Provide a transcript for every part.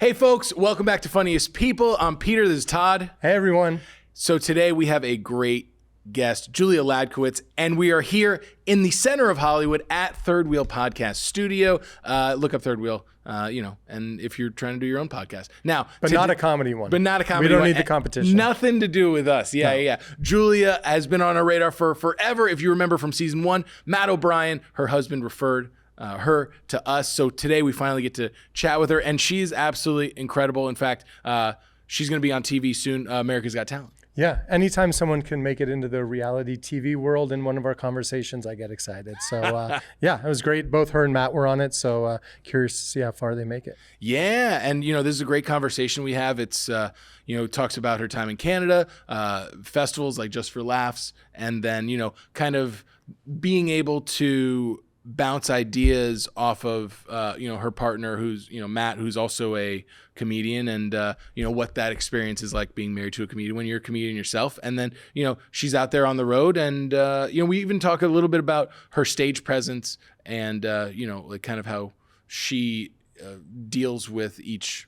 Hey folks, welcome back to Funniest People. I'm Peter, this is Todd. Hey everyone. So today we have a great guest, Julia Hladkowicz, and we are here in the center of Hollywood at Third Wheel Podcast Studio. Look up Third Wheel, and if you're trying to do your own podcast. Now, But not a comedy one. But not a comedy We don't one. need the competition. Nothing to do with us. Yeah. Julia has been on our radar for forever. If you remember from season 1, Matt O'Brien, her husband, referred her to us. So today we finally get to chat with her, and she's absolutely incredible. In fact, she's going to be on TV soon, America's Got Talent. Yeah, anytime someone can make it into the reality TV world in one of our conversations, I get excited. So yeah, it was great. Both her and Matt were on it. So curious to see how far they make it. Yeah, and this is a great conversation we have. It's talks about her time in Canada, festivals like Just for Laughs, and then kind of being able to bounce ideas off of her partner, who's Matt, who's also a comedian, and what that experience is like being married to a comedian when you're a comedian yourself. And then she's out there on the road, and we even talk a little bit about her stage presence and like kind of how she deals with each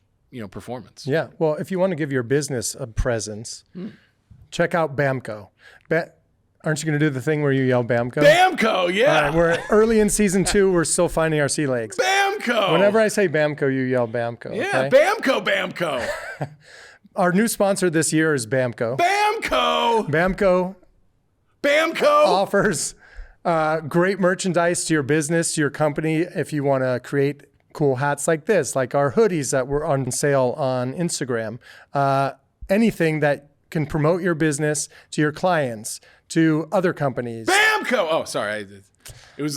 performance. Yeah, well, if you want to give your business a presence, check out Bamco. Aren't you going to do the thing where you yell Bamco? Bamco, yeah. All right, we're early in season 2. We're still finding our sea legs. Bamco. Whenever I say Bamco, you yell Bamco. Yeah, okay? Bamco. Our new sponsor this year is Bamco. Bamco Offers great merchandise to your business, to your company. If you want to create cool hats like this, like our hoodies that were on sale on Instagram, anything that can promote your business to your clients, to other companies. Bamco. Oh, sorry.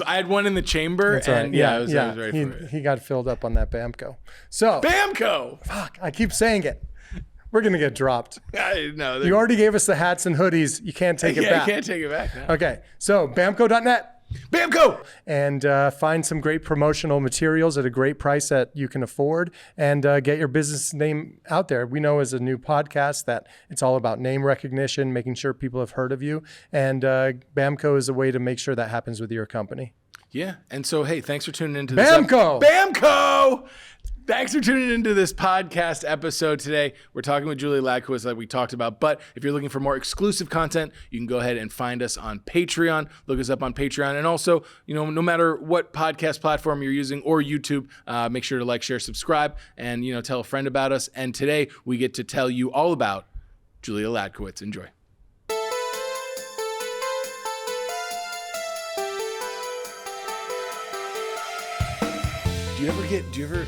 I had one in the chamber. That's right. And I was ready for it. He got filled up on that Bamco. So Bamco. fuck, I keep saying it. We're gonna get dropped. I know. You already gave us the hats and hoodies. You can't take it back. I can't take it back. No. Okay, so Bamco.net. Bamco. And find some great promotional materials at a great price that you can afford, and get your business name out there. We know as a new podcast that it's all about name recognition, making sure people have heard of you. And Bamco is a way to make sure that happens with your company. Yeah. And so, hey, thanks for tuning into this. Bamco! Thanks for tuning into this podcast episode today. We're talking with Julia Hladkowicz like we talked about, but if you're looking for more exclusive content, you can go ahead and find us on Patreon. Look us up on Patreon. And also, no matter what podcast platform you're using or YouTube, make sure to like, share, subscribe, and, tell a friend about us. And today we get to tell you all about Julia Hladkowicz. Enjoy.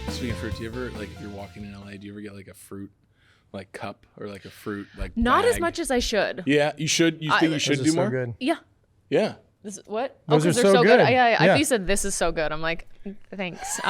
Speaking of fruit, do you ever, like, if you're walking in LA, do you ever get like a fruit, like, cup or like a fruit, like, Not bag? as much as I should. Yeah, you should. You think you should do so more? good. Yeah. Yeah. What? Those are they're so good. Yeah. I Yeah. thought you said this is so good. I'm like, thanks.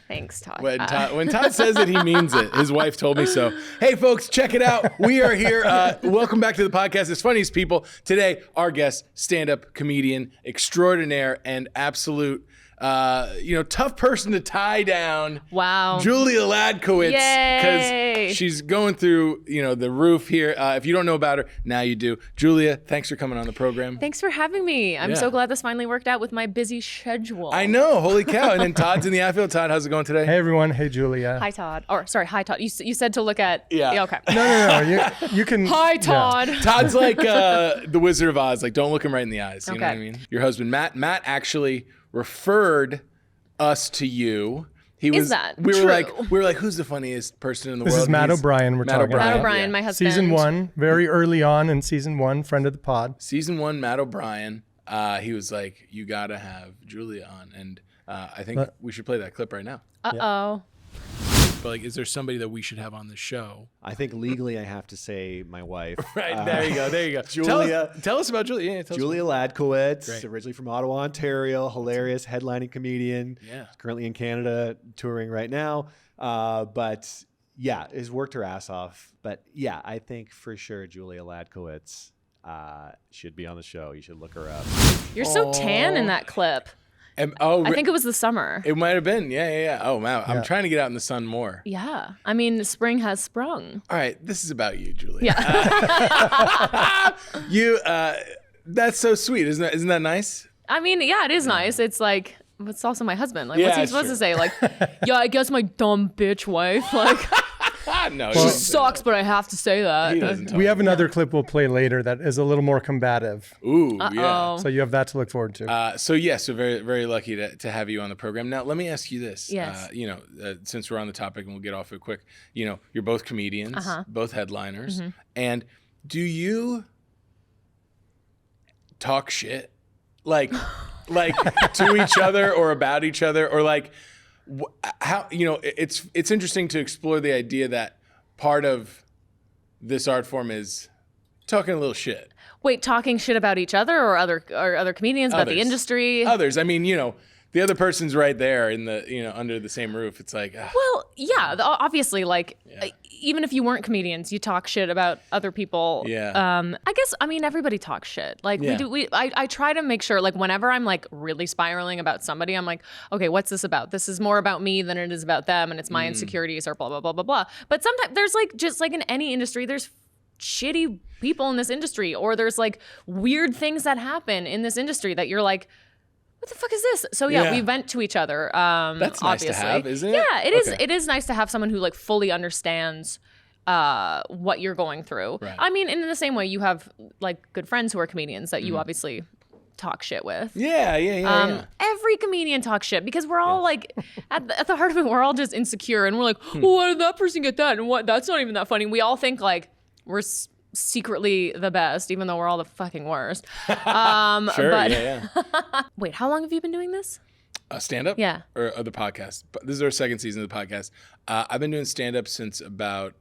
Thanks, Todd. When Todd says it, he means it. His wife told me so. Hey, folks, check it out. We are here. Welcome back to the podcast. It's Funniest People. Today, our guest, stand-up comedian extraordinaire and absolute tough person to tie down. Wow. Julia Hladkowicz. Yay. Because she's going through, the roof here. If you don't know about her, now you do. Julia, thanks for coming on the program. Thanks for having me. I'm so glad this finally worked out with my busy schedule. I know. Holy cow. And then Todd's in the outfield. Todd, how's it going today? Hey everyone. Hey Julia. Hi, Todd. Hi, Todd. You said to look at... Yeah. Okay. No. You can. Hi, Todd. Yeah. Todd's like the Wizard of Oz. Like, don't look him right in the eyes. You know Okay. what I mean? Your husband, Matt actually referred us to you. We were like, who's the funniest person in the world? This is Matt O'Brien. We're talking about Matt O'Brien, my husband. Season 1, very early on in season 1, friend of the pod. Season 1, Matt O'Brien. He was like, you gotta have Julia on, and I think we should play that clip right now. Uh-oh. But like, is there somebody that we should have on the show? I think legally I have to say my wife. Right, there you go. Julia. Tell us about Julia. Yeah, Julia Hladkowicz, Great. originally from Ottawa, Ontario, hilarious headlining comedian. Yeah. Currently in Canada, touring right now. But yeah, has worked her ass off. But yeah, I think for sure Julia Hladkowicz should be on the show. You should look her up. You're so tan in that clip. I think it was the summer. It might have been. Yeah. Oh, wow. I'm trying to get out in the sun more. Yeah. I mean, spring has sprung. All right. This is about you, Julia. Yeah. That's so sweet. Isn't that nice? I mean, yeah, it is nice. It's like, it's also my husband. Like, Yeah, what's he it's supposed true. to say? Like, yeah, I guess my dumb bitch wife. Like, No, she sucks, but I have to say that. he doesn't talk We have like another clip we'll play later that is a little more combative. that. Ooh, yeah. So you have that to look forward to. So very, very lucky to have you on the program. Now, let me ask you this. Yes. Since we're on the topic and we'll get off it quick, you're both comedians, both headliners. And do you talk shit like to each other or about each other, or like how, it's interesting to explore the idea that part of this art form is talking a little shit. Wait, talking shit about each other or other comedians, about the Others. industry? Others. I mean, the other person's right there in the, under the same roof. It's like, Well, yeah, obviously, like, even if you weren't comedians, you talk shit about other people. Yeah. I mean, everybody talks shit. Like, Yeah. I try to make sure, like, whenever I'm, like, really spiraling about somebody, I'm like, okay, what's this about? This is more about me than it is about them, and it's my insecurities or blah, blah, blah, blah, blah. But sometimes there's, like, just like in any industry, there's shitty people in this industry, or there's, like, weird things that happen in this industry that you're like, what the fuck is this? So yeah, we vent to each other. That's nice obviously. to have, isn't it? Yeah, it is. Okay. It is nice to have someone who like fully understands what you're going through. Right. I mean, in the same way, you have like good friends who are comedians that you obviously talk shit with. Yeah. Every comedian talks shit because we're all like, at the heart of it, we're all just insecure, and we're like, well, why did that person get that? And what? That's not even that funny. We all think like we're secretly the best, even though we're all the fucking worst. Sure. But Yeah. wait, how long have you been doing this? Stand up? Yeah. Or the podcast. But this is our second season of the podcast. I've been doing stand up since about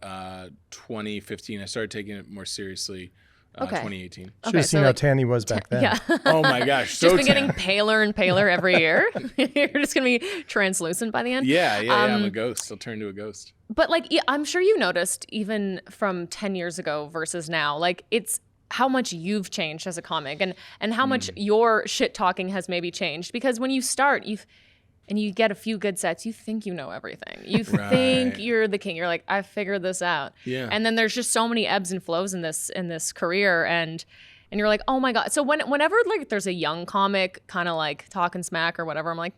2015. I started taking it more seriously 2018. Should have seen how tan he was back then. Yeah. Oh my gosh. Just So been getting paler and paler every year. You're just gonna be translucent by the end. Yeah. I'm a ghost. I'll turn to a ghost. But like, yeah, I'm sure you noticed even from 10 years ago versus now, like it's how much you've changed as a comic and how much your shit talking has maybe changed. Because when you start, and you get a few good sets, you think you know everything. You think you're the king. You're like, I figured this out. Yeah. And then there's just so many ebbs and flows in this career, and you're like, oh my God. So whenever like there's a young comic kind of like talking smack or whatever, I'm like,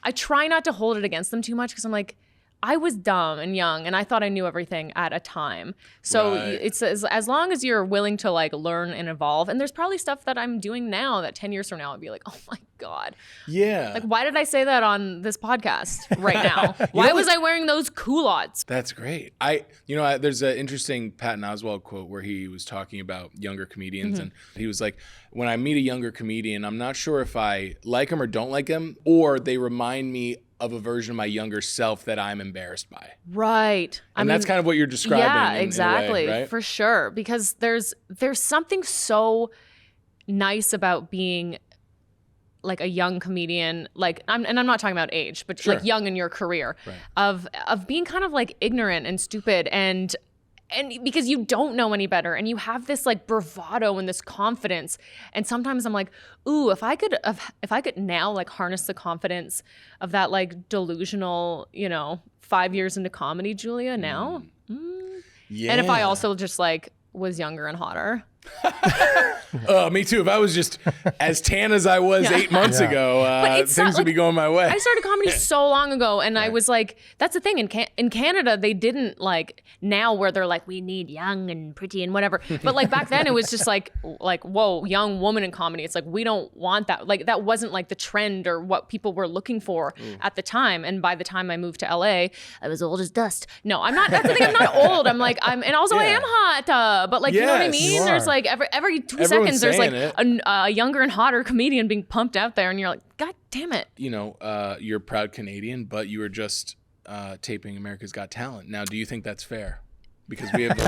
I try not to hold it against them too much because I'm like, I was dumb and young and I thought I knew everything at a time. So it's as long as you're willing to like learn and evolve. And there's probably stuff that I'm doing now that 10 years from now I'd be like, oh my God. Yeah. Like, why did I say that on this podcast right now? Why was I wearing those culottes? That's great. There's an interesting Patton Oswalt quote where he was talking about younger comedians, and he was like, when I meet a younger comedian, I'm not sure if I like them or don't like them, or they remind me of a version of my younger self that I'm embarrassed by. Right. And that's kind of what you're describing. Yeah, in exactly. a way, right? For sure. Because there's something so nice about being like a young comedian, like I'm not talking about age, but like young in your career, of being kind of like ignorant and stupid and because you don't know any better and you have this like bravado and this confidence. And sometimes I'm like, ooh, if I could now like harness the confidence of that like delusional, 5 years into comedy Julia now. Yeah. And if I also just like was younger and hotter. Me too. If I was just as tan as I was 8 months ago, things would be going my way. I started comedy so long ago, and I was like, that's the thing. In Canada, they didn't like now where they're like, we need young and pretty and whatever. But like back then, it was just like, whoa, young woman in comedy. It's like, we don't want that. Like that wasn't like the trend or what people were looking for at the time. And by the time I moved to LA, I was old as dust. No, I'm not. That's the thing. I'm not old. I'm like, and also I am hot. But like, you know what I Yes, mean? you There's are. like every 2 Everyone's seconds, there's like saying a younger and hotter comedian being pumped out there, and you're like, God damn it. You're a proud Canadian, but you were just taping America's Got Talent. Now, do you think that's fair? Because we have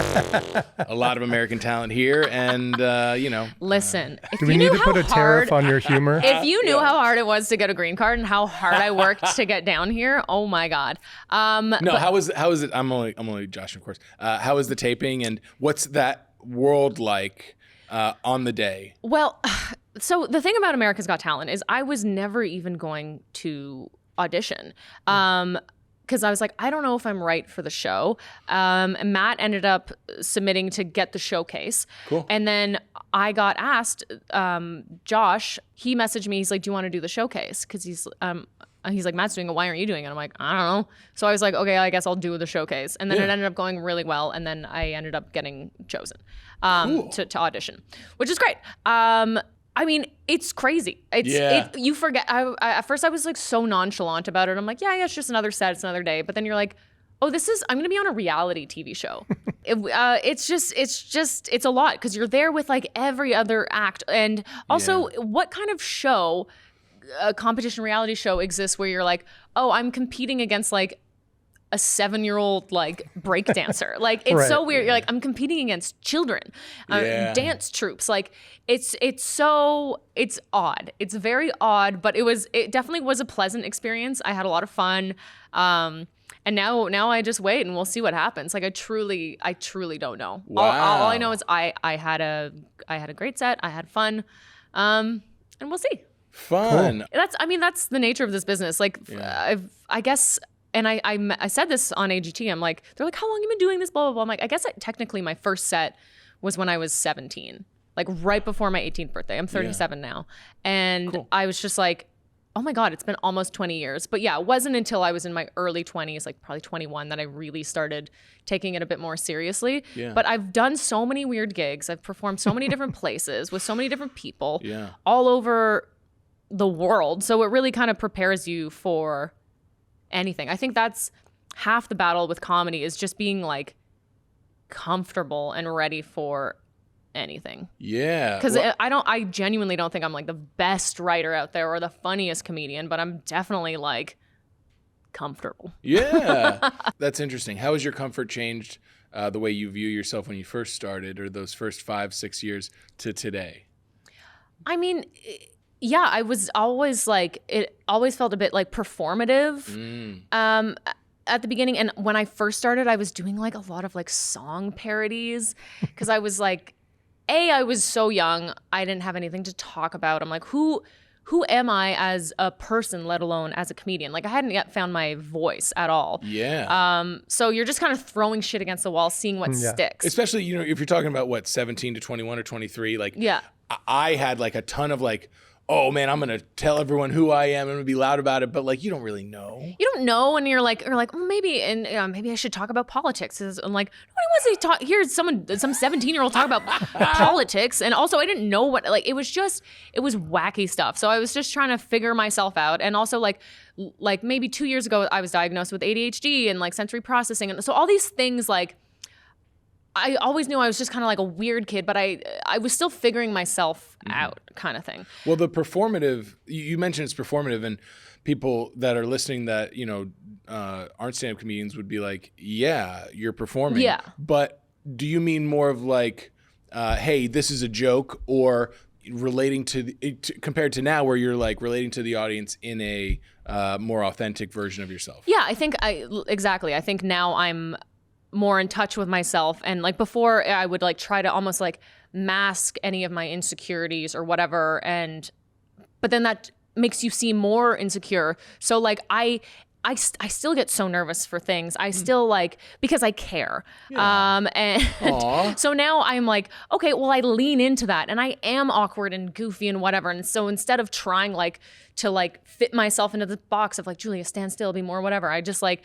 a lot of American talent here, and Listen, if Do we you need knew to put how a tariff hard, on your humor? if you knew how hard it was to get a green card and how hard I worked to get down here, oh my God. No, how is it? I'm only Josh, of course. How is the taping, and what's that world like on the day? Well, so the thing about America's Got Talent is I was never even going to audition. because I was like, I don't know if I'm right for the show. And Matt ended up submitting to get the showcase. Cool. And then I got asked, Josh, he messaged me. He's like, do you want to do the showcase? Because he's like, Matt's doing it. Why aren't you doing it? I'm like, I don't know. So I was like, okay, I guess I'll do the showcase. And then it ended up going really well. And then I ended up getting chosen to audition, which is great. I mean, it's crazy. You forget. At first I was like so nonchalant about it. I'm like, yeah, it's just another set. It's another day. But then you're like, oh, I'm going to be on a reality TV show. It's a lot because you're there with like every other act. And also what kind of show, a competition reality show exists where you're like, oh, I'm competing against like a 7-year-old like break dancer. Like it's so weird. You're like, I'm competing against children, dance troops. Like it's odd. It's very odd, but it definitely was a pleasant experience. I had a lot of fun. And now I just wait and we'll see what happens. Like I truly don't know. Wow. All I know is I had a great set. I had fun. And we'll see. Fun. Cool. That's the nature of this business. Like I guess, and I said this on AGT. I'm like, they're like, how long have you been doing this? Blah, blah, blah. I'm like, I guess technically my first set was when I was 17, like right before my 18th birthday. I'm 37 now. And I was just like, oh my God, it's been almost 20 years. But yeah, it wasn't until I was in my early 20s, like probably 21, that I really started taking it a bit more seriously. Yeah. But I've done so many weird gigs. I've performed so many different places with so many different people all over the world. So it really kind of prepares you for anything. I think that's half the battle with comedy, is just being like comfortable and ready for anything. Yeah. Because I genuinely don't think I'm like the best writer out there or the funniest comedian, but I'm definitely like comfortable. Yeah. That's interesting. How has your comfort changed the way you view yourself when you first started, or those first 5-6 years, to today? I mean, yeah, I was always like, it always felt a bit like performative. At the beginning. And when I first started, I was doing like a lot of like song parodies because I was like, I was so young. I didn't have anything to talk about. I'm like, who am I as a person, let alone as a comedian? Like I hadn't yet found my voice at all. Yeah. So you're just kind of throwing shit against the wall, seeing what sticks. Especially, if you're talking about 17 to 21 or 23, like I had like a ton of like, oh man, I'm going to tell everyone who I am. I'm going to be loud about it. But like, you don't really know. You don't know. And you're like, well, maybe, and maybe I should talk about politics. I'm like, nobody wants to talk. Here's some 17-year-old talk about politics. And also I didn't know what, like, it was wacky stuff. So I was just trying to figure myself out. And also like maybe 2 years ago, I was diagnosed with ADHD and like sensory processing. And so all these things, like, I always knew I was just kind of like a weird kid, but I was still figuring myself out, kind of thing. Well, the performative, you mentioned it's performative, and people that are listening that, aren't stand-up comedians would be like, yeah, you're performing. Yeah. But do you mean more of like, hey, this is a joke, or relating to compared to now where you're like relating to the audience in a more authentic version of yourself? Yeah, I think exactly. I think now I'm more in touch with myself, and like before I would like try to almost like mask any of my insecurities or whatever, but then that makes you seem more insecure. So like I still get so nervous for things. I still like, because I care. Yeah. And so now I'm like, okay, well, I lean into that, and I am awkward and goofy and whatever. And so instead of trying like to like fit myself into the box of like, Julia, stand still, be more whatever, I just like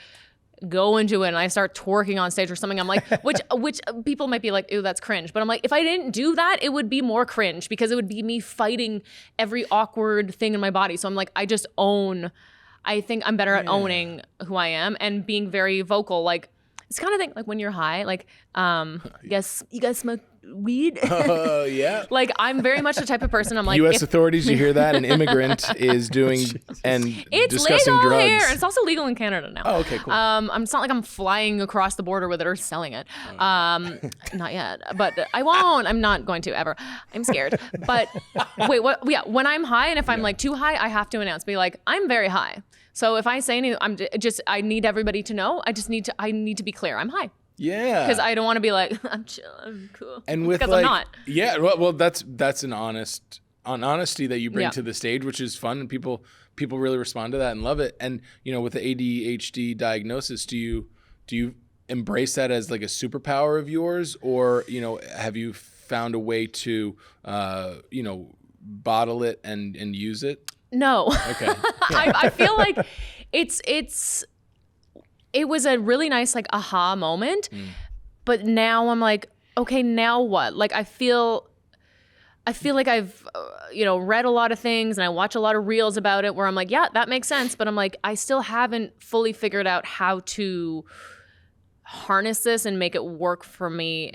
go into it and I start twerking on stage or something. I'm like, which people might be like, ew, that's cringe. But I'm like, if I didn't do that, it would be more cringe because it would be me fighting every awkward thing in my body. So I'm like, I think I'm better at owning who I am and being very vocal. Like, it's kind of thing like when you're high, like, you guys smoke weed? Yeah. Like, I'm very much the type of person, I'm like, U.S. authorities, you hear that? An immigrant is doing and it's discussing legal drugs. Here. It's also legal in Canada now. Oh, okay, cool. It's not like I'm flying across the border with it or selling it. Not yet, but I won't. I'm not going to ever. I'm scared. But wait, what? Yeah, when I'm high, and if I'm like too high, I have to be like, I'm very high. So if I say anything, I need everybody to know. I need to be clear. I'm high. Yeah. Because I don't want to be like, I'm chill, I'm cool. And with because like, I'm not. Yeah. Well, that's an honest honesty that you bring Yeah. to the stage, which is fun, and people really respond to that and love it. And with the ADHD diagnosis, do you embrace that as like a superpower of yours, or have you found a way to bottle it and use it? No. Okay. I feel like it was a really nice like aha moment, but now I'm like, okay, now what? Like I feel like I've read a lot of things and I watch a lot of reels about it where I'm like, yeah, that makes sense, but I'm like, I still haven't fully figured out how to harness this and make it work for me.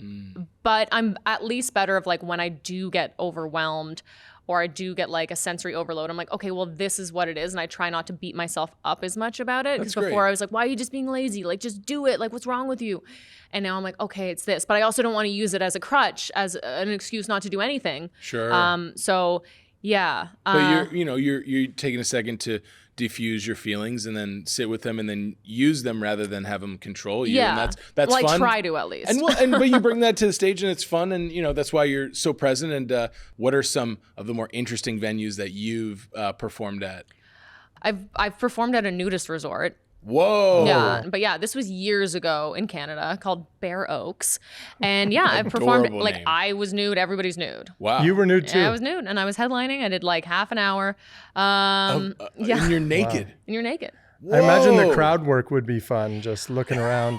But I'm at least better of like when I do get overwhelmed or I do get like a sensory overload, I'm like, okay, well, this is what it is. And I try not to beat myself up as much about it. Because before I was like, why are you just being lazy? Like, just do it. Like, what's wrong with you? And now I'm like, okay, it's this. But I also don't want to use it as a crutch, as an excuse not to do anything. Sure. So yeah. But you're taking a second to diffuse your feelings and then sit with them and then use them rather than have them control you. Yeah. And that's well, fun. I try to at least. But you bring that to the stage and it's fun, and that's why you're so present. And what are some of the more interesting venues that you've performed at? I've performed at a nudist resort. Whoa. Yeah, but yeah, this was years ago in Canada called Bear Oaks. And yeah, I performed, Adorable like name. I was nude, everybody's nude. Wow. You were nude too. Yeah, I was nude and I was headlining. I did like half an hour. And you're naked. And you're naked. I imagine the Whoa. crowd work would be fun, just looking around.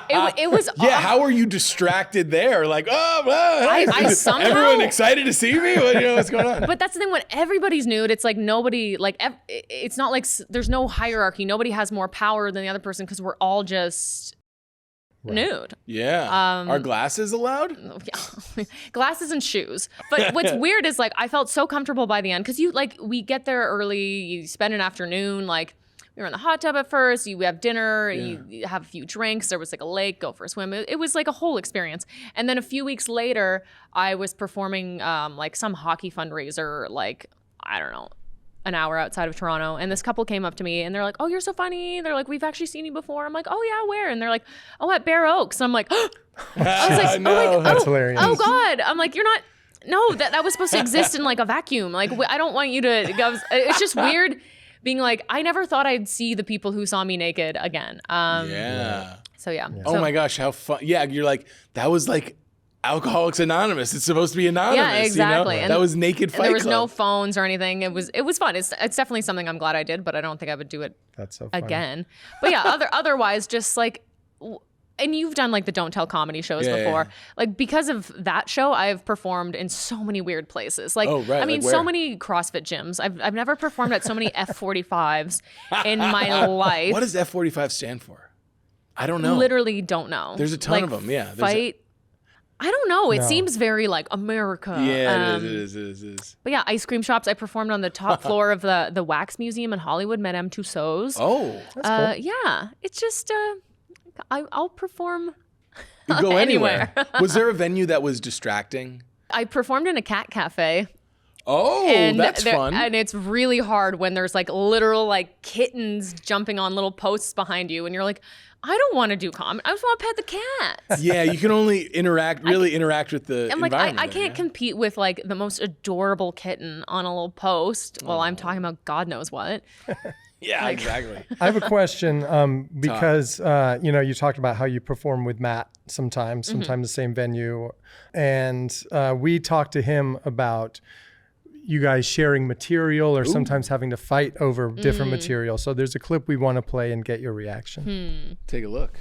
And It was Yeah, how are you distracted there? Like, I somehow- everyone excited to see me? What's going on? But that's the thing, when everybody's nude, it's like nobody, like, it's not like there's no hierarchy. Nobody has more power than the other person because we're all just nude. Yeah. Are glasses allowed? Yeah. Glasses and shoes. But what's weird is like, I felt so comfortable by the end because we get there early, you spend an afternoon, like, we were in the hot tub at first, you have dinner, you have a few drinks, there was like a lake, go for a swim. It was like a whole experience. And then a few weeks later, I was performing like some hockey fundraiser, like, I don't know, an hour outside of Toronto. And this couple came up to me and they're like, oh, you're so funny. They're like, we've actually seen you before. I'm like, oh yeah, where? And they're like, oh, at Bear Oaks. And I'm like, I was like, No. That's hilarious. Oh God. I'm like, you're not, no, that was supposed to exist in like a vacuum. Like, I don't want you to go. It's just weird being like, I never thought I'd see the people who saw me naked again. Yeah. So yeah. Oh my gosh, how fun. Yeah, you're like, that was like Alcoholics Anonymous. It's supposed to be anonymous. Yeah, exactly. And that was Naked Fight There was Club. no phones or anything. It was fun. It's definitely something I'm glad I did, but I don't think I would do it That's so funny. again. But yeah, otherwise, just like, and you've done like the Don't Tell comedy shows before. Yeah. Like, because of that show, I've performed in so many weird places. Like, Oh, right. I mean, Like so where? many CrossFit gyms. I've never performed at so many F45s in my life. What does F45 stand for? I don't know. Literally don't know. There's a ton of them, yeah. There's Fight. I don't know. It No. seems very like America. Yeah, it is. But yeah, ice cream shops. I performed on the top floor of the Wax Museum in Hollywood, Madame Tussauds. Oh, That's cool. Yeah, it's just I'll perform you go anywhere. Was there a venue that was distracting? I performed in a cat cafe. Oh, And that's fun. And it's really hard when there's like literal like kittens jumping on little posts behind you, and you're like, I don't want to do comedy. I just want to pet the cats. Yeah, you can only interact with the I'm like, environment. I can't compete with like the most adorable kitten on a little post while I'm talking about God knows what. Yeah, exactly. I have a question because you talked about how you perform with Matt sometimes the same venue, and we talked to him about you guys sharing material or sometimes having to fight over different material. So there's a clip we want to play and get your reaction. Take a look.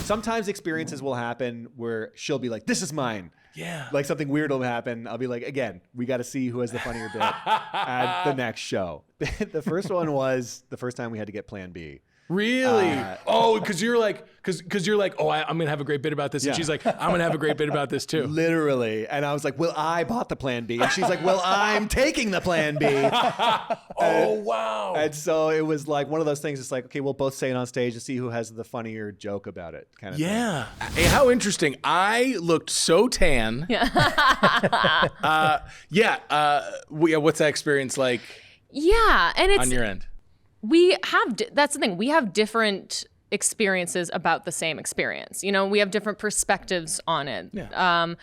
Sometimes experiences will happen where she'll be like, this is mine. Yeah. Like something weird will happen. I'll be like, again, we got to see who has the funnier bit at the next show. The first one was the first time we had to get Plan B. Really? Because you're like, oh, I'm gonna have a great bit about this, and Yeah. she's like, I'm gonna have a great bit about this too. Literally. And I was like, well, I bought the Plan B. And she's like, well, I'm taking the Plan B. Oh wow. And so it was like one of those things. It's like, okay, we'll both say it on stage and see who has the funnier joke about it. Kind of thing. Yeah. Hey, how interesting. I looked so tan. What's that experience like Yeah, and on it's your end? that's the thing. We have different experiences about the same experience. You know, we have different perspectives on it. Yeah.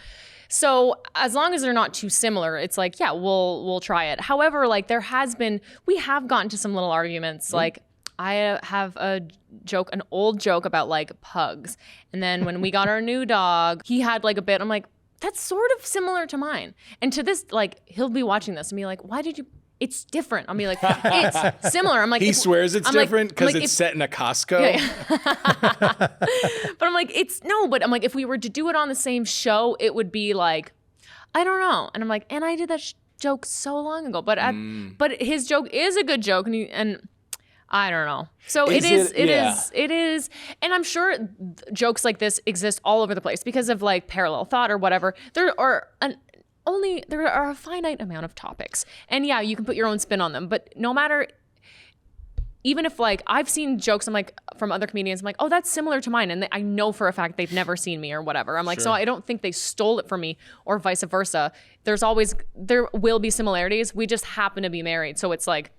So as long as they're not too similar, it's like, yeah, we'll try it. However, like we have gotten to some little arguments. Like I have an old joke about like pugs. And then when we got our new dog, he had like a bit, I'm like, that's sort of similar to mine. And to this, like, he'll be watching this and be like, why did you, it's different. I'll be like, it's similar. I'm like, he swears it's different because like, it's set in a Costco. Yeah. But I'm like, but I'm like, if we were to do it on the same show, it would be like, I don't know. And I'm like, and I did that joke so long ago, but his joke is a good joke. And I don't know. So it is. And I'm sure jokes like this exist all over the place because of like parallel thought or whatever. There are a finite amount of topics. And yeah, you can put your own spin on them. But no matter, even if like I've seen jokes, I'm like from other comedians, I'm like, oh, that's similar to mine. And I know for a fact they've never seen me or whatever. I'm like, so I don't think they stole it from me or vice versa. There will be similarities. We just happen to be married. So it's like,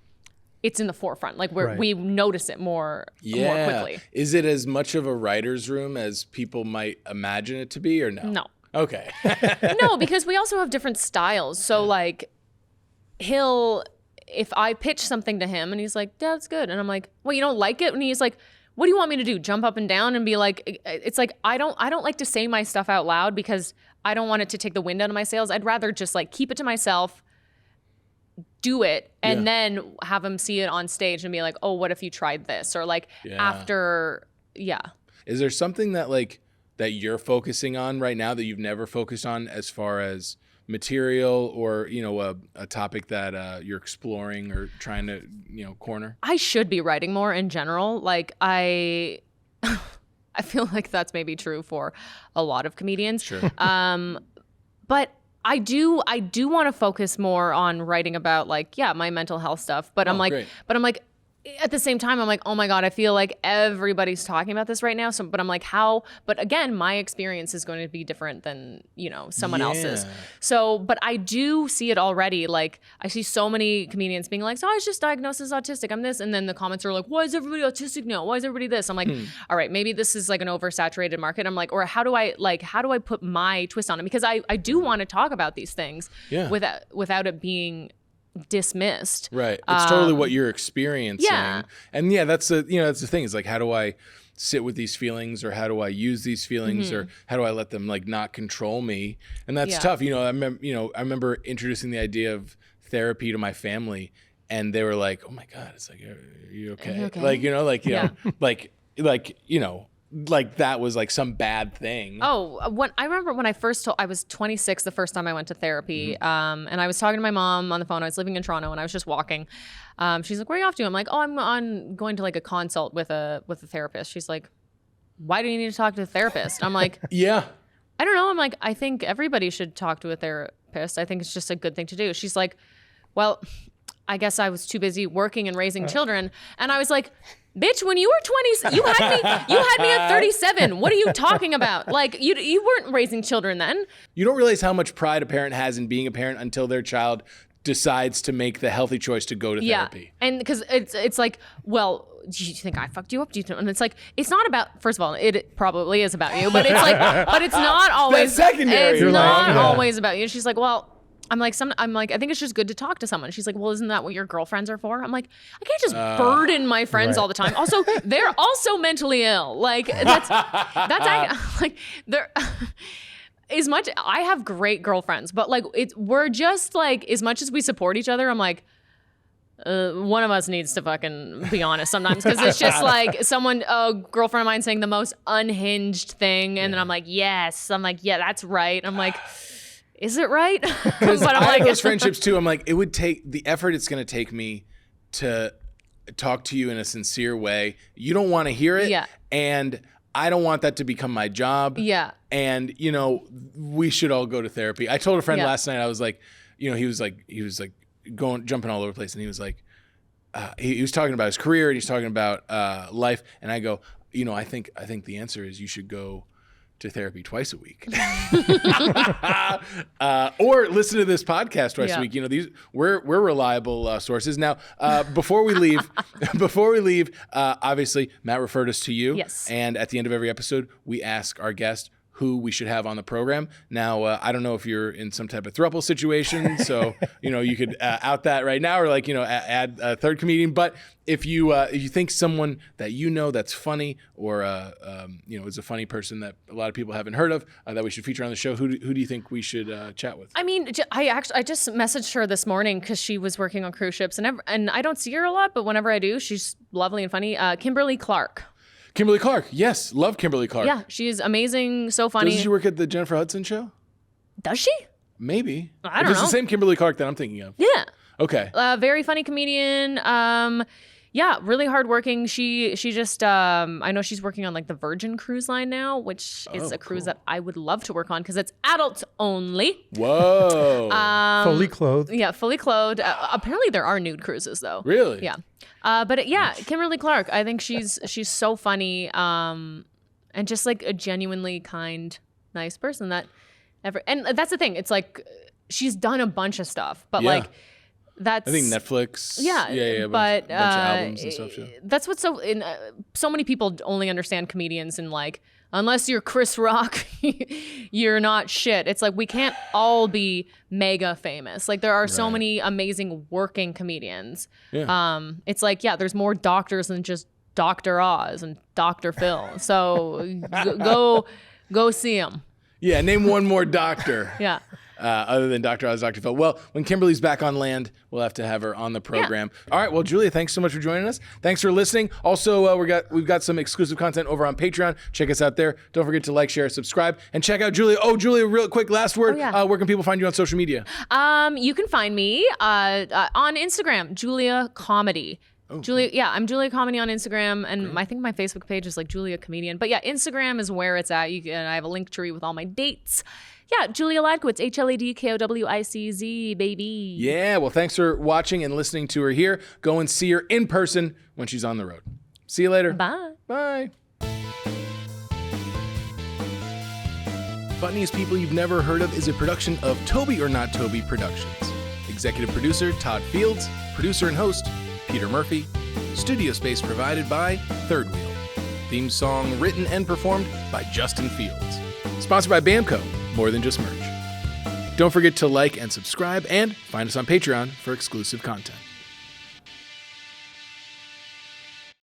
it's in the forefront. Like we notice it more quickly. Is it as much of a writer's room as people might imagine it to be or no? No. Okay. No, because we also have different styles. So like if I pitch something to him and he's like, yeah, that's good. And I'm like, well, you don't like it? And he's like, what do you want me to do? Jump up and down and be like, it's like, I don't like to say my stuff out loud because I don't want it to take the wind out of my sails. I'd rather just like keep it to myself, do it, and then have him see it on stage and be like, oh, what if you tried this? Or like after. Is there something that like, that you're focusing on right now that you've never focused on as far as material or, you know, a topic that you're exploring or trying to, you know, corner? I should be writing more in general. Like I feel like that's maybe true for a lot of comedians. Sure. But I do want to focus more on writing about like, my mental health stuff. But I'm like, at the same time, I'm like, oh my God, I feel like everybody's talking about this right now. So, but I'm like, how? But again, my experience is going to be different than, you know, someone else's. So, but I do see it already. Like, I see so many comedians being like, so I was just diagnosed as autistic. I'm this. And then the comments are like, why is everybody autistic now? Why is everybody this? I'm like, all right, maybe this is like an oversaturated market. I'm like, or how do I put my twist on it? Because I do want to talk about these things without it being dismissed. Right. It's totally what you're experiencing. Yeah. And that's the thing is like, how do I sit with these feelings or how do I use these feelings or how do I let them like not control me? And that's tough. You know, I remember introducing the idea of therapy to my family and they were like, oh my God, it's like, are you okay? Are you okay? Like, you know, like, you know, like, you know, like that was like some bad thing. Oh, I remember when I was 26 the first time I went to therapy, and I was talking to my mom on the phone. I was living in Toronto and I was just walking. She's like, "Where are you off to?" I'm like, "Oh, I'm going to like a consult with a therapist." She's like, "Why do you need to talk to a therapist?" I'm like, "Yeah, I don't know." I'm like, "I think everybody should talk to a therapist. I think it's just a good thing to do." She's like, "Well, I guess I was too busy working and raising children," and I was like, bitch, when you were 20, you had me at 37. What are you talking about? Like, you weren't raising children then. You don't realize how much pride a parent has in being a parent until their child decides to make the healthy choice to go to therapy. And because it's like, well, do you think I fucked you up? And it's like, it's not about, first of all, it probably is about you, but it's like, but it's not always, that's secondary. It's not always about you. She's like, well, I'm like, I think it's just good to talk to someone. She's like, well, isn't that what your girlfriends are for? I'm like, I can't just burden my friends all the time. Also, they're also mentally ill. Like that's like they're as much. I have great girlfriends, but like we're just like, as much as we support each other, I'm like, one of us needs to fucking be honest sometimes, because it's just like a girlfriend of mine saying the most unhinged thing, and then I'm like, yes. I'm like, yeah, that's right. I'm like, is it right? Because I have those friendships too. I'm like, it would take the effort it's going to take me to talk to you in a sincere way. You don't want to hear it. Yeah. And I don't want that to become my job. Yeah. And, you know, we should all go to therapy. I told a friend last night, I was like, you know, he was like jumping all over the place. And he was like, he was talking about his career and he's talking about life. And I go, you know, I think the answer is you should go to therapy twice a week. Or listen to this podcast twice a week. You know, these we're reliable sources. Now, before we leave, obviously Matt referred us to you. Yes. And at the end of every episode, we ask our guest who we should have on the program. Now, I don't know if you're in some type of throuple situation, so you know you could out that right now, or like add a third comedian. But if you think someone that you know that's funny, or is a funny person that a lot of people haven't heard of, that we should feature on the show, who do you think we should chat with? I mean, I just messaged her this morning because she was working on cruise ships, and I don't see her a lot, but whenever I do, she's lovely and funny. Kimberly Clark. Kimberly Clark, yes, love Kimberly Clark. Yeah, she's amazing, so funny. Doesn't she work at the Jennifer Hudson show? Does she? Maybe. I don't know. It's the same Kimberly Clark that I'm thinking of. Yeah. Okay. Very funny comedian. Yeah, really hardworking. She just I know she's working on like the Virgin Cruise Line now, which is a cruise that I would love to work on because it's adults only. Whoa. Fully clothed. Yeah, fully clothed. Apparently there are nude cruises though. Really? Yeah. But Kimberly Clark. I think she's so funny, and just like a genuinely kind, nice person and that's the thing. It's like she's done a bunch of stuff, but like that's I think Netflix. Yeah, a but bunch of albums and stuff. Yeah. That's what's so many people only understand comedians and like unless you're Chris Rock, you're not shit. It's like we can't all be mega famous. Like there are so many amazing working comedians. Yeah. It's like there's more doctors than just Dr. Oz and Dr. Phil. So go see them. Yeah, name one more doctor. Yeah. Other than Dr. Oz, Dr. Phil. Well, when Kimberly's back on land, we'll have to have her on the program. All right. Well, Julia, thanks so much for joining us. Thanks for listening. Also, we've got some exclusive content over on Patreon. Check us out there. Don't forget to like, share, subscribe, and check out Julia. Oh, Julia, real quick, last word. Where can people find you on social media? You can find me on Instagram, Julia Comedy. Julia, I'm Julia Comedy on Instagram, and I think my Facebook page is like Julia Comedian. But Instagram is where it's at. I have a link tree with all my dates. Yeah, Julia Ladkowicz, HLADKOWICZ, baby. Yeah, well, thanks for watching and listening to her here. Go and see her in person when she's on the road. See you later. Bye. Bye. Funniest People You've Never Heard Of is a production of Toby or Not Toby Productions. Executive producer, Todd Fields. Producer and host, Peter Murphy. Studio space provided by Third Wheel. Theme song written and performed by Justin Fields. Sponsored by Bamco, more than just merch. Don't forget to like and subscribe, and find us on Patreon for exclusive content.